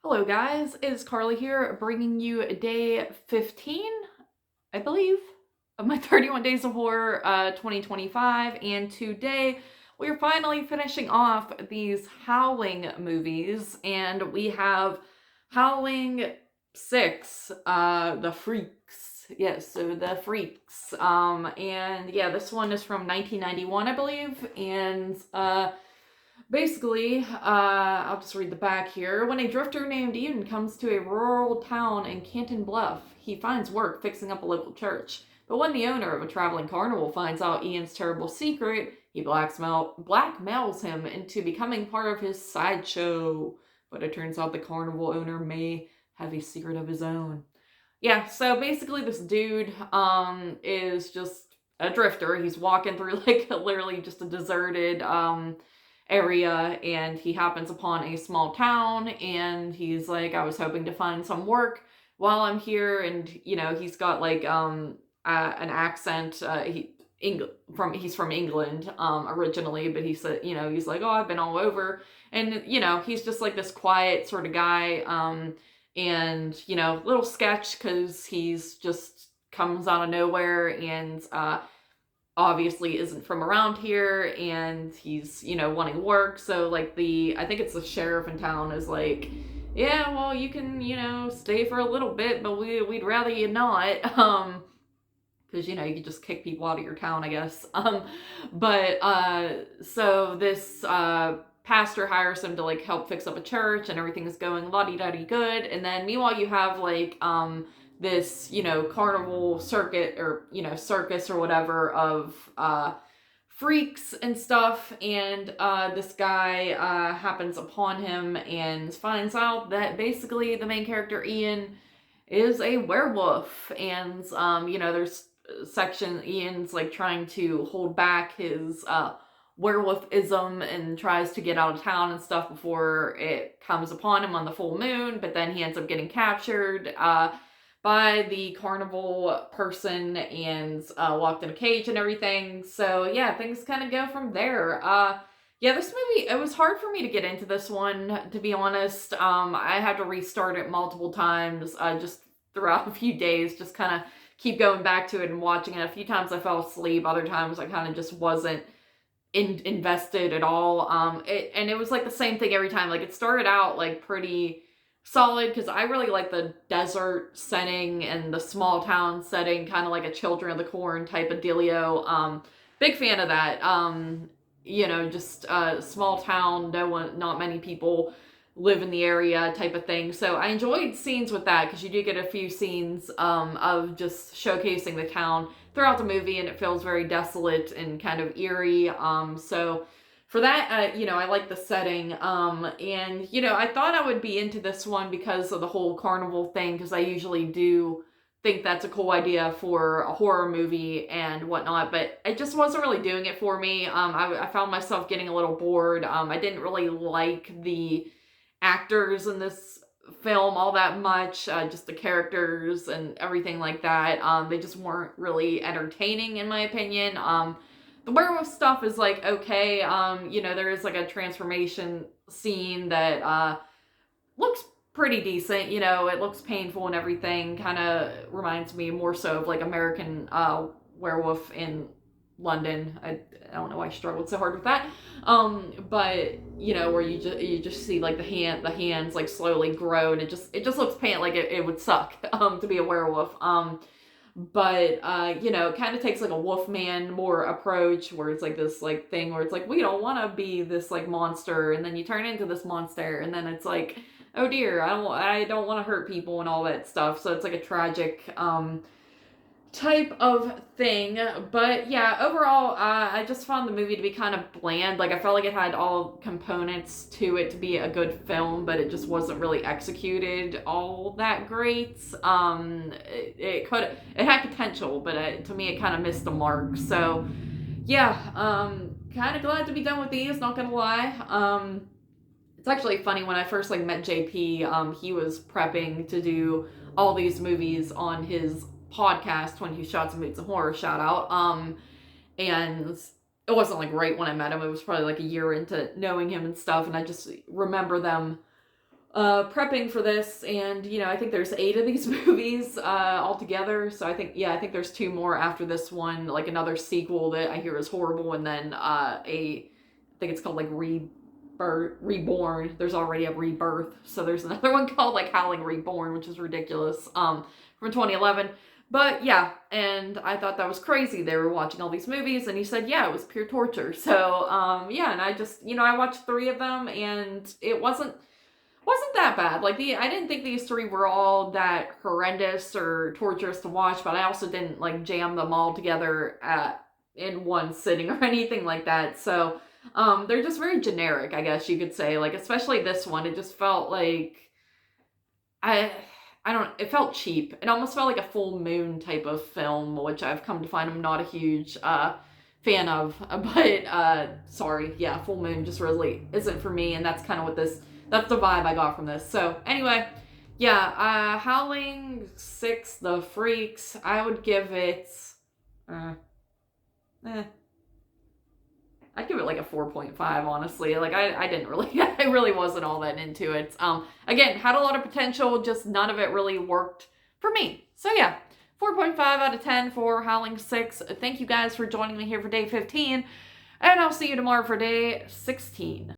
Hello guys, it's Carly here bringing you day 15, I believe, of my 31 Days of Horror 2025, and today we're finally finishing off these Howling movies, and we have Howling 6, The Freaks. Yes, so The Freaks. And yeah, this one is from 1991, I believe, and basically, I'll just read the back here. When a drifter named Ian comes to a rural town in Canton Bluff, he finds work fixing up a local church. But when the owner of a traveling carnival finds out Ian's terrible secret, he blackmails him into becoming part of his sideshow. But it turns out the carnival owner may have a secret of his own. Yeah, so basically this dude is just a drifter. He's walking through like literally just a deserted area, and he happens upon a small town, and he's like, I was hoping to find some work while I'm here. And he's got like an accent. He's from England originally, but he said, he's like, oh, I've been all over. And he's just like this quiet sort of guy, and little sketch because he's just comes out of nowhere, and obviously isn't from around here, and he's wanting work. So like I think it's the sheriff in town is like, yeah, well, you can stay for a little bit, but we'd rather you not, because you can just kick people out of your town, I guess. But so this pastor hires him to like help fix up a church, and everything is going la-di-da-di good. And then meanwhile you have like this carnival circuit, or circus or whatever, of freaks and stuff. And this guy happens upon him and finds out that basically the main character Ian is a werewolf. And there's section Ian's like trying to hold back his werewolfism and tries to get out of town and stuff before it comes upon him on the full moon, but then he ends up getting captured by the carnival person and locked in a cage and everything. So yeah, things kind of go from there. Yeah, this movie, it was hard for me to get into this one, to be honest. I had to restart it multiple times just throughout a few days, just kind of keep going back to it and watching it. A few times I fell asleep, other times I kind of just wasn't invested at all. And it was like the same thing every time. Like it started out like pretty solid because I really like the desert setting and the small town setting, kind of like a Children of the Corn type of dealio. Big fan of that. Just a small town, not many people live in the area type of thing. So I enjoyed scenes with that because you do get a few scenes of just showcasing the town throughout the movie, and it feels very desolate and kind of eerie. So for that, I like the setting. And I thought I would be into this one because of the whole carnival thing, because I usually do think that's a cool idea for a horror movie and whatnot, but it just wasn't really doing it for me. I found myself getting a little bored. I didn't really like the actors in this film all that much, just the characters and everything like that. They just weren't really entertaining in my opinion. The werewolf stuff is like okay. There is like a transformation scene that looks pretty decent. It looks painful and everything. Kind of reminds me more so of like American Werewolf in London. I don't know why I struggled so hard with that. But where you just see like the hands like slowly grow, and it just looks like it would suck to be a werewolf. But it kind of takes like a Wolfman more approach, where it's like this like thing where it's like, we don't want to be this like monster, and then you turn into this monster, and then it's like, oh dear, I don't want to hurt people and all that stuff. So it's like a tragic type of thing. But yeah, overall, I just found the movie to be kind of bland. Like I felt like it had all components to it to be a good film, but it just wasn't really executed all that great. It had potential, but to me it kind of missed the mark. So yeah, kind of glad to be done with these, not gonna lie. It's actually funny, when I first like met JP, he was prepping to do all these movies on his podcast, 22 Shots of Moods and Horror, shout out. And it wasn't like right when I met him, it was probably like a year into knowing him and stuff, and I just remember them prepping for this, and you know, I think there's 8 of these movies altogether. So I think there's 2 more after this one, like another sequel that I hear is horrible, and then I think it's called like Reborn. There's already a Rebirth, so there's another one called like Howling Reborn, which is ridiculous. From 2011. But yeah, and I thought that was crazy. They were watching all these movies, and he said, yeah, it was pure torture. So yeah, and I just, you know, I watched 3 of them, and it wasn't that bad. Like I didn't think these 3 were all that horrendous or torturous to watch, but I also didn't like jam them all together in one sitting or anything like that. So they're just very generic, I guess you could say. Like especially this one, it just felt like I it felt cheap. It almost felt like a Full Moon type of film, which I've come to find I'm not a huge fan of. But sorry, yeah, Full Moon just really isn't for me, and that's kind of what that's the vibe I got from this. So anyway, yeah, Howling 6, The Freaks, I would give it I'd give it like a 4.5, honestly. Like I didn't really I really wasn't all that into it. Again, had a lot of potential, just none of it really worked for me. So yeah, 4.5 out of 10 for Howling 6. Thank you guys for joining me here for day 15, and I'll see you tomorrow for day 16.